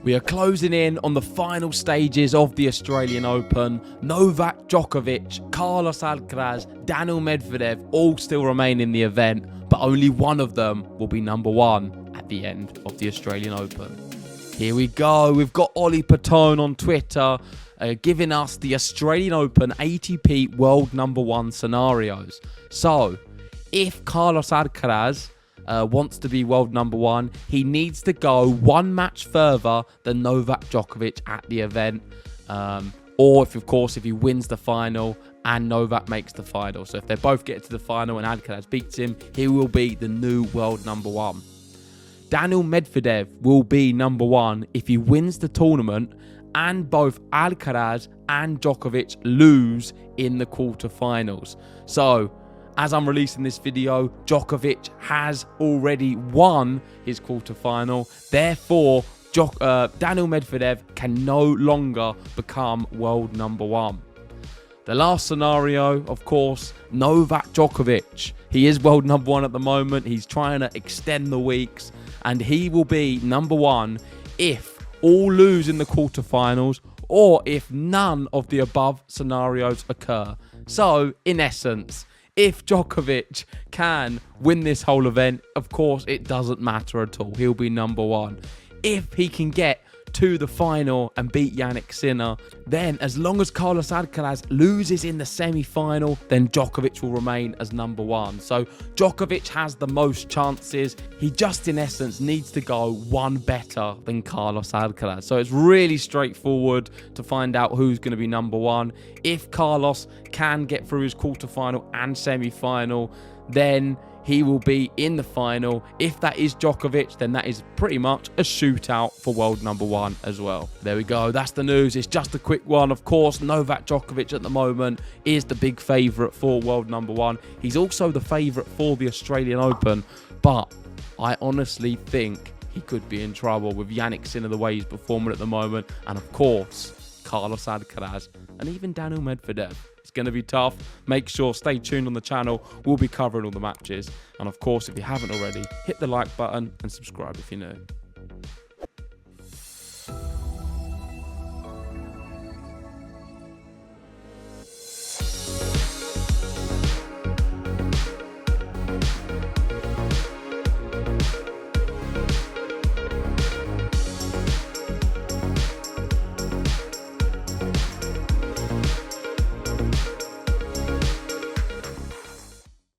We are closing in on the final stages of the Australian Open. Novak Djokovic, Carlos Alcaraz, Daniil Medvedev all still remain in the event, but only one of them will be number one at the end of the Australian Open. Here we go. We've got Ollie Patone on Twitter giving us the Australian Open ATP World No.1 scenarios. So, if Carlos Alcaraz wants to be world number one, he needs to go one match further than Novak Djokovic at the event. Or if he wins the final and Novak makes the final. So if they both get to the final and Alcaraz beats him, he will be the new world number one. Daniil Medvedev will be number one if he wins the tournament and both Alcaraz and Djokovic lose in the quarterfinals. So, as I'm releasing this video, Djokovic has already won his quarterfinal. Therefore, Daniil Medvedev can no longer become world number one. The last scenario, of course, Novak Djokovic. He is world number one at the moment. He's trying to extend the weeks, and he will be number one if all lose in the quarterfinals or if none of the above scenarios occur. So, in essence, if Djokovic can win this whole event, of course, it doesn't matter at all. He'll be number one. If he can get to the final and beat Jannik Sinner, then as long as Carlos Alcaraz loses in the semi-final, then Djokovic will remain as number one. So Djokovic has the most chances. He just, in essence, needs to go one better than Carlos Alcaraz. So it's really straightforward to find out who's going to be number one. If Carlos can get through his quarterfinal and semi-final, then he will be in the final. If that is Djokovic, then that is pretty much a shootout for world number one as well. There we go. That's the news. It's just a quick one. Of course, Novak Djokovic at the moment is the big favourite for world number one. He's also the favourite for the Australian Open, but I honestly think he could be in trouble with Jannik Sinner the way he's performing at the moment, and of course, Carlos Alcaraz and even Daniil Medvedev. It's going to be tough. Make sure, stay tuned on the channel. We'll be covering all the matches. And of course, if you haven't already, hit the like button and subscribe if you're new.